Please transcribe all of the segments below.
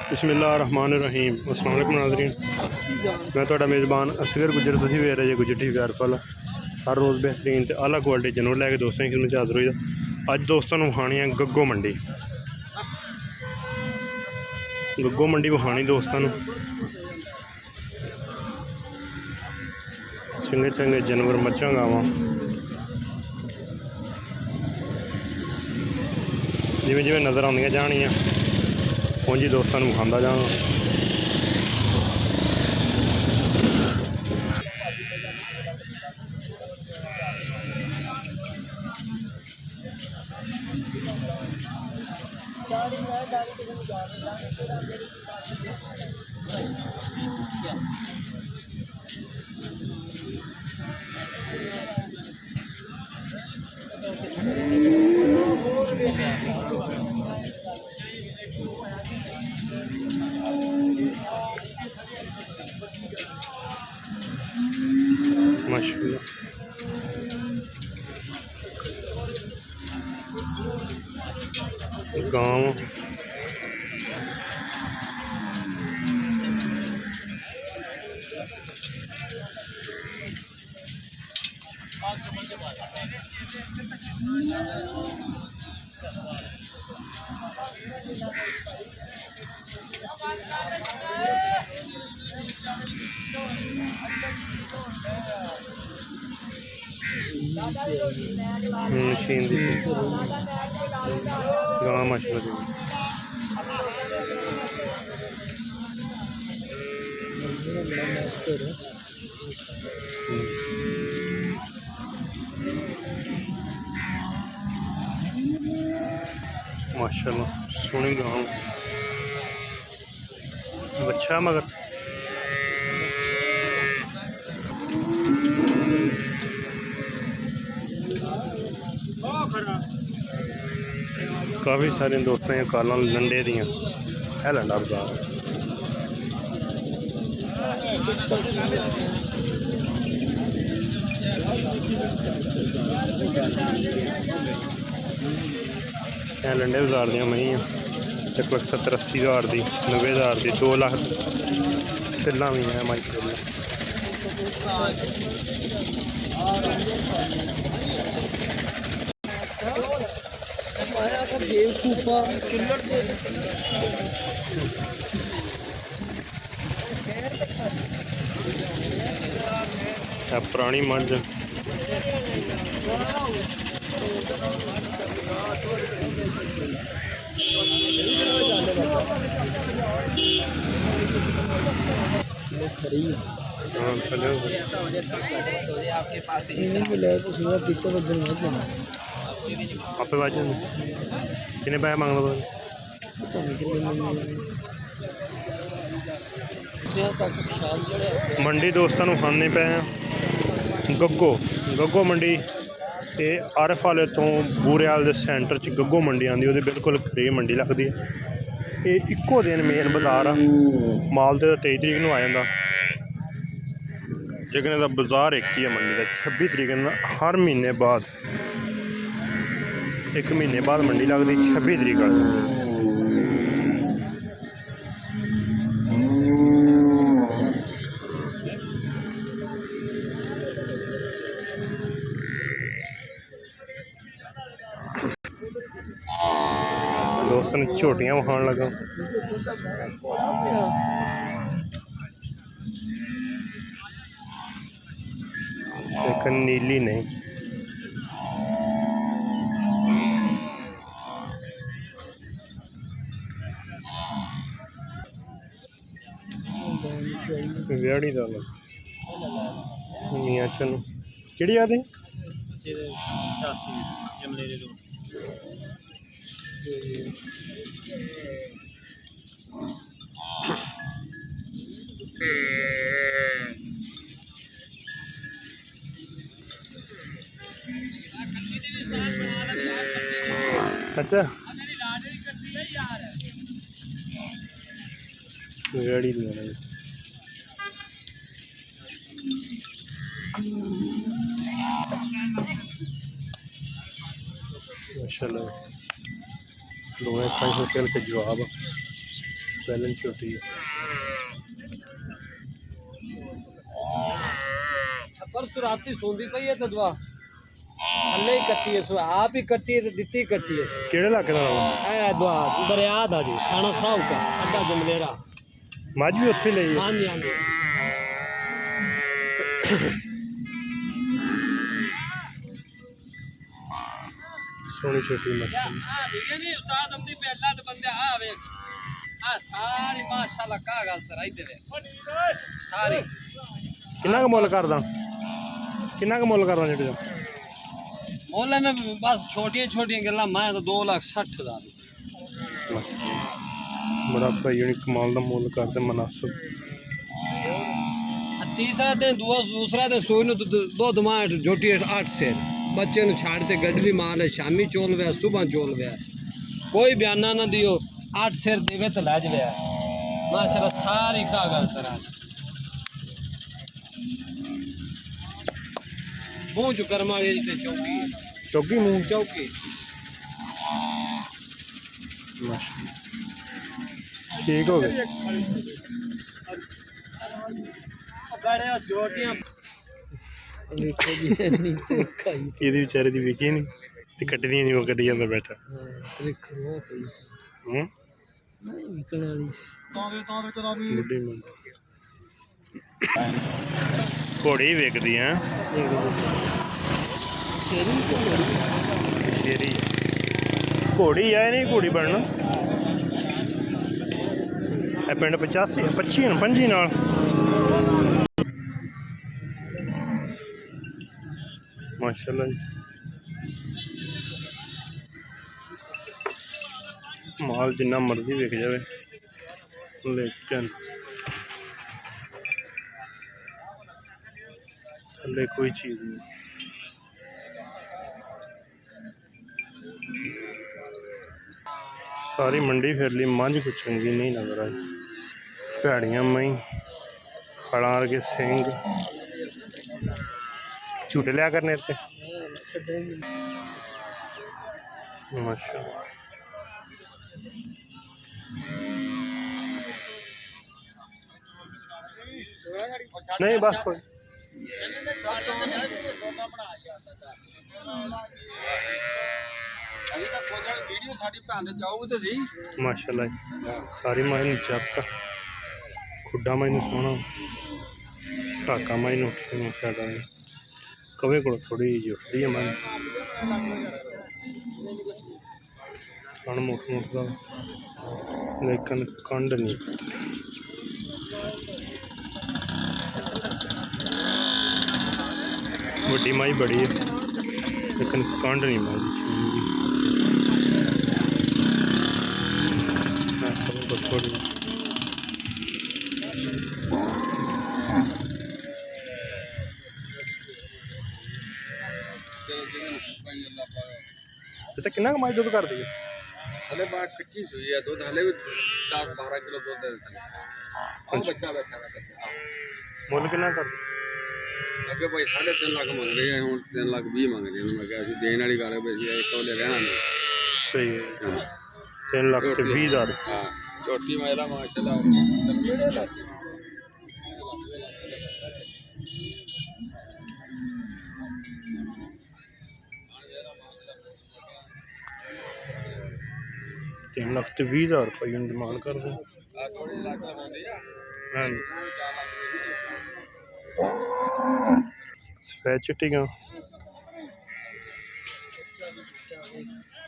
बिस्मिल्लाहिर्रहमानिर्रहीम। अस्सलाम वालेकुम नाज़रीन, मैं तुहाडा मेज़बान असगर गुजर। तुसीं वेख रहे जे गुजर टीवी आरिफवाला। हर रोज़ बेहतरीन ते आला क्वालिटी जानवर लैके दोस्तों की खिदमत हाज़र होई दा। अज दोस्तों विखानी है गग्गो मंडी। गग्गो मंडी विखानी दोस्तों, चंगे चंगे जानवर, मच्छां, गावां, जिमें जिमें नज़र आउंदियां जानियां उंज ही दोस्तों विखांदा जावां। माशाअल्लाह, गाँव मशीन दी गाँ माशाअल्लाह माशाअल्लाह सोहनी गाँव। अच्छा मगर काफ़ी सारे दोस्तों ये कालां लंडे दियां है लंडा बाजार। लंडे बाजार दियां महियां 1,70,80,000 दी, 90,000 दी, 2 लाख तिल्लां भी है माशाअल्लाह। पुरानी मंझ आपे बाजू कितने पैसे मांग लो? मंडी दोस्तों खाने पे हैं गग्गो मंडी। तो आरिफवाले तो बूरेवाल के सेंटर च गग्गो मंडी आती, वो बिल्कुल करीब मंडी लगती है। ये इक्को दिन मेन बाजार आ, माल तो 23 तरीक को आ जाता, लेकिन इसका बाजार एक ही है मंडी का 26 तरीक। हर महीने बाद, एक महीने बाद मंडी लगती 26 तरीक वाले। दोस्तों ने झोटियाँ विखाण लगा। एक नीली नहीं, व्याड़ी दाल मियाँ चन केड़ी याद है? अच्छा गाड़ी माशाल्लाह दोवें खाई होटल के जवाब बैलन छोटी है। परसों राती सोंदी पई है तो दुआ थल्ले ही कट्टी है, सो आप ही कट्टी है तो दित्ती कट्टी है। केड़े इलाके दा रौला? ए दुआ दरिया दा जी, थाना साहब का अड्डा जमलेरा। मझ भी उत्थे ਲਈ है? हाँ जी हाँ जी। सोनी छोटी मछली नहीं उस्ताद हमदी पे अल्लाह दे बंदे आ वे आ सारी माशाल्लाह का गल सराई दे सारी। कितना का मुल करदा? कितना का मुल करदा जेडे मोले में बस छोटी छोटी गल्ला मैं तो 2,60,000। बड़ा भाई ने कमाल का मुल करते मुनासिब। तीसरा दिन दूसरा दिन सोई नु दो दमाट झोटी 8 सेर बच्चे नु छाड़ते गड्ड भी मार ले, शामी चोल वे सुबह चोल वे, कोई बयाना ना दियो 8 सेर देवे तो लज वे माशाल्लाह सारी का गल सरा। मुंह जो कर्मा ये ते चौकी चौकी मुंह चौकी ठीक हो गए। बड़े छोटियां ਇਹਦੀ ਵਿਚਾਰੇ ਦੀ ਵਿਕੀ ਨਹੀਂ ਤੇ ਕੱਟਦੀਆਂ ਨਹੀਂ, ਉਹ ਕੱਢੀ ਜਾਂਦਾ ਬੈਠਾ। ਬੁੱਢੀ ਮੰਡੀ ਘੋੜੀ ਵੇਚਦੀ ਆ ਸ਼ੇਰੀ ਘੋੜੀ ਆ, ਇਹ ਨਹੀਂ ਘੋੜੀ ਬਣਨਾ। ਇਹ ਪਿੰਡ 85 25 ਨਾਲ माशाल्लाह जी। माल जिन्ना मर्जी विक जाए लेकिन थल्ले कोई चीज़ नहीं। सारी मंडी फिर ली, मंझ कुछ चंगी नहीं नजर आई। भैड़ियां मई खड़ार के सिंह झूटे लिया करने पे माशाल्लाह। नहीं बस कोई माशाल्लाह सारी माइन चक खुडा माइन सोना ढाका माइन उठी फायदा कवे को थोड़ी जी उठती है मन मुठ मुठदा लेकिन कंड नहीं। वड्डी माई बड़ी है लेकिन कंड नहीं माई थोड़ी। अच्छा कितना कमाई दुध कर दी हले बात 25 हुई है, दूध हले भी 10-12 किलो दूध दे देते हैं। बच्चा बैठा है मुल कितना कर अगे भाई 3.5 लाख मंग रहे हैं, हुन 3 लाख 20 मंग रहे हैं। मैं क्या देने वाली गल है भाई एक तोले रहना नहीं सही है। 3 लाख ते 20,000 हां छोटी महिला माशाल्लाह तीन लाख ते 20,000 रुपये डिमांड कर दो। सफेद चिट्टी गां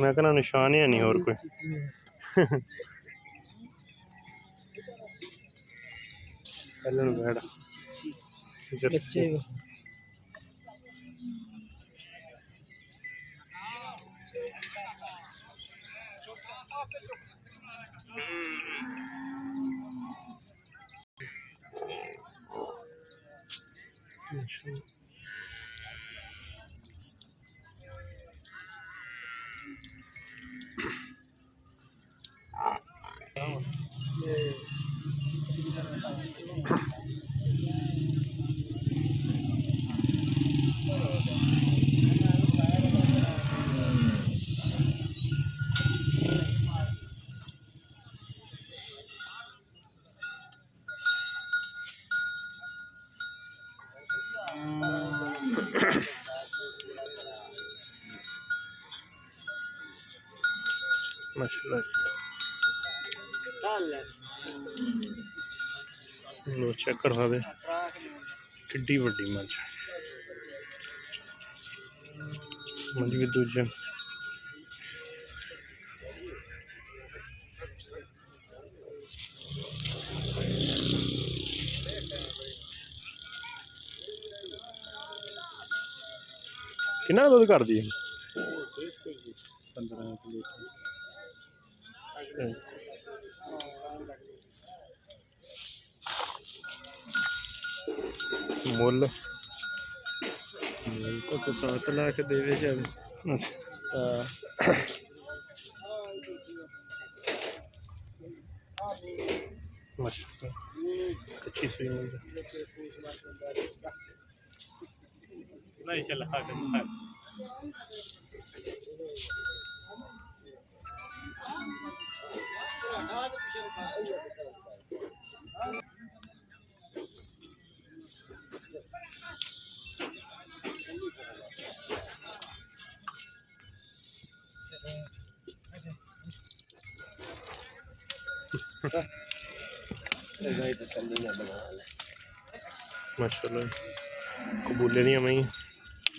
मैं कहना निशान ही नहीं और कोई बैठ माशाल्लाह लो चेक करवा दे किड्डी वड्डी मज मंज भी दूजे कितना दुध कर दी 15 मुल तो 7 लाख देवे शायद कच्ची सुई नहीं चला माशाल्लाह कबूले दी मई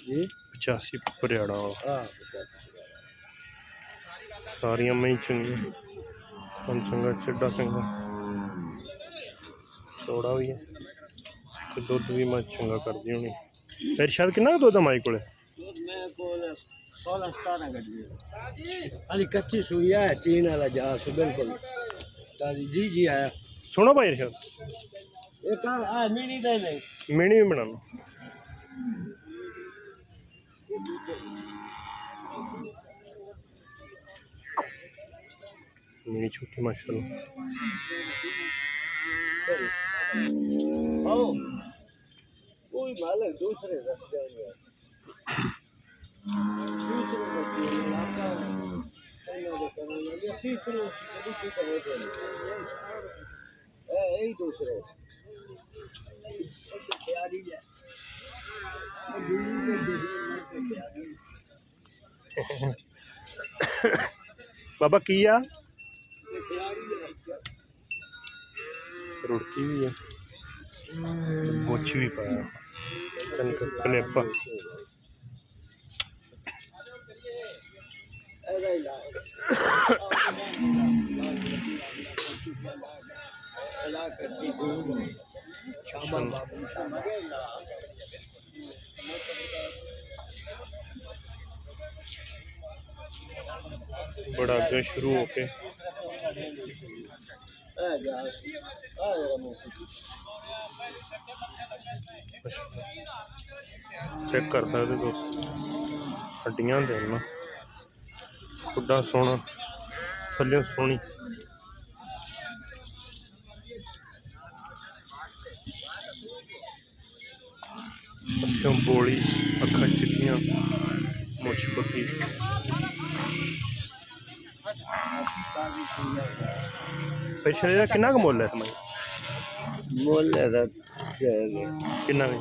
85 परियाड़ा सारिया मई चंगी चंगा चिड्डा चंगा चौड़ा भी है तो दुध भी मैं चंगा कर दी होनी फिर शायद कितना दुध है माई कोले 16-17 अली कच्ची सुई है चीन वाला जहाज बिल्कुल ताजी जी आया सुनो भाई शायद एक आ मिनी दे ले मिनी भी बना लो मिनी छोटी माशाल्लाह आओ कोई मालक दूसरे रास्ते में दूसरे बाबा किया रुड़की भी है बोची भी पाया कनेपा बड़ा अगे शुरू होके चेक कर सकते दोस्त हड्डियां देना खुदा सोना थल्ले सोनी अखियों बोली अखा चिट्टियां मुछ पक्की पैसे का कितना का मुल है तुम्हारी मोल कितना भी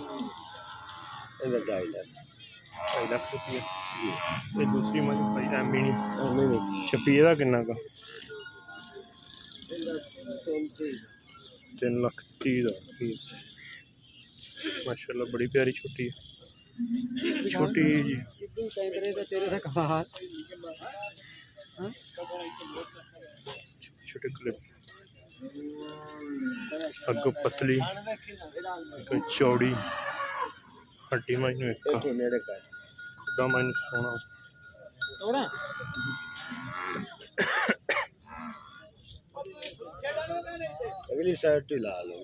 2.5 लाख रुपये ये दूसरी मज भाई एमबी छपीए का कितना का 3,30,000 माशाल्लाह बड़ी प्यारी छोटी है छोटी जी छोटे क्लिप अग पतली अग चौड़ी हड्डी माइन खुदा माइन सोना अगली साइड तो ला लो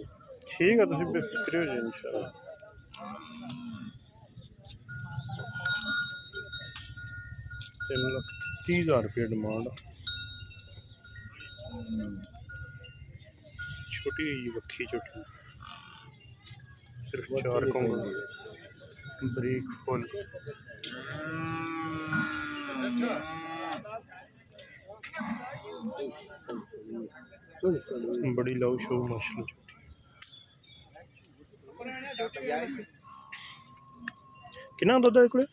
ठीक है तुम बेफिक्रे हो जाए इंशाल्लाह 3,30,000 रुपये डिमांड छोटी वक्खी छोटी सिर्फ 4 कोंग ब्रेक फुल बड़ी लाउ शो माशाल्लाह छोटी ਕਿੰਨਾ ਦੁੱਧ ਹੈ ਕੋਲੇ?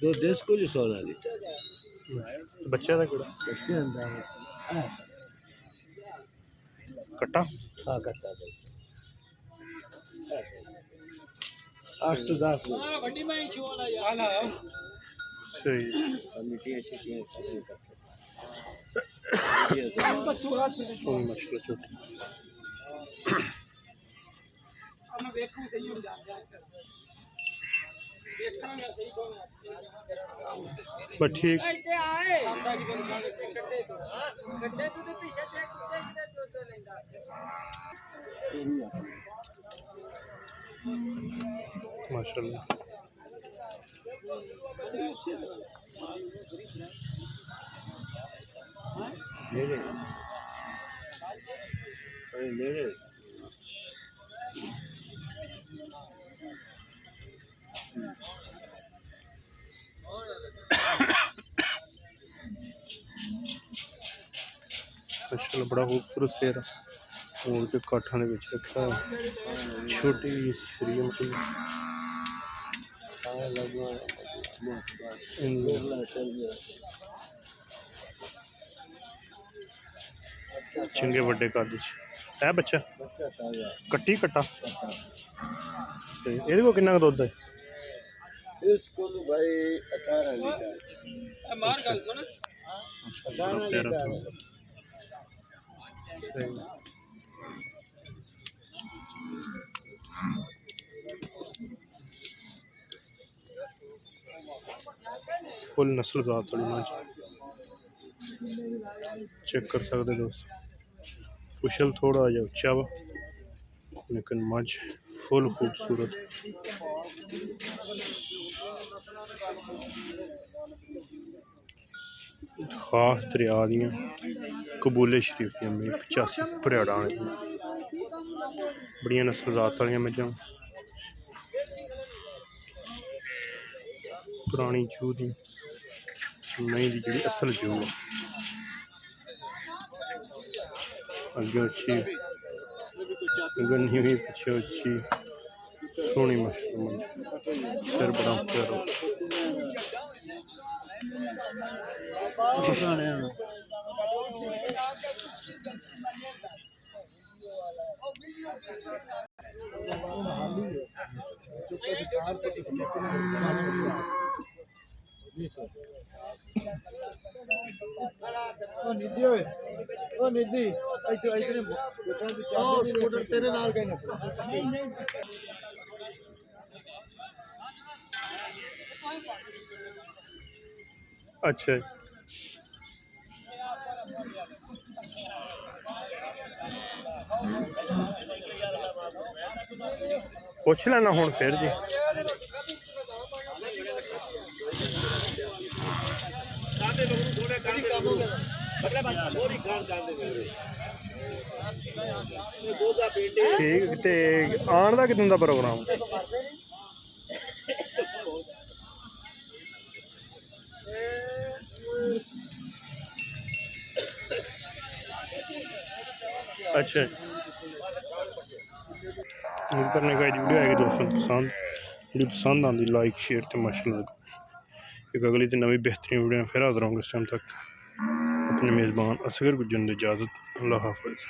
दो देश को 16 लीटर ਬੱਚਿਆਂ ਦਾ ਕਿਹੜਾ बच्चे अंदर ਕੱਟਾ? हाँ करता है 8 to 10 ਸਹੀ कमिटी ऐसी चीजें ਸੋਹਣੀ ਮਸ਼ਹੂਰ ਛੋਟੀ ਬਸ ਠੀਕ ਮਾਸ਼ਾਅੱਲਾ ਮਾਸ਼ਾਅੱਲਾ ਬੜਾ ਖੂਬਸੂਰਤ ਸ਼ੇਰ ਆ ਹੋਰ ਤੇ ਕਾਠਾਂ ਦੇ ਵਿੱਚ ਰੱਖਿਆ ਛੋਟੀ ਜਿਹੀ ਸਰੀ ਮਤਲਬ ਚੰਗੇ ਵੱਡੇ ਕੱਦ ਚ ਹੈ ਬੱਚਾ ਕੱਟੀ ਕੱਟਾ ਸਹੀ ਇਹਦੇ ਕੋਲ ਕਿੰਨਾ ਕੁ ਦੁੱਧ ਹੈ इसको तो भाई 18 लीटर ਮਾਰ ਗੱਲ ਸੁਣ 18 लीटर ਸਹੀ फुल नस्ल ज़ात वाली मझ चेक कर सकते दोस्त कुशल थोड़ा जा उच्चा वा लेकिन मझ फुल खूबसूरत खास दरिया दियां कबूले शरीफ दियां 85 भरियाड़ा बड़ियां नस्ल ज़ात वाली मझां पुरानी जूह दी नहीं दी जी असल जूह अगे उच्ची गन्नी हुई पिछे उच्ची सोहनी मशहूर सिर बड़ा प्यारा निधि स्कूटर तेरे नाल गए अच्छा पूछ लेना हुण फिर जी ठीक ते आने का कितने का प्रोग्राम अच्छा उम्मीद करने का वीडियो आएगी दोस्तों पसंद जी पसंद आती लाइक शेयर तो माशाअल्लाह एक अगली तो नवी बेहतरीन वीडियो फिर हाजिर होंगे इस टाइम तक अपने मेज़बान असगर गुज्जर की इजाज़त अल्लाह हाफ़िज़।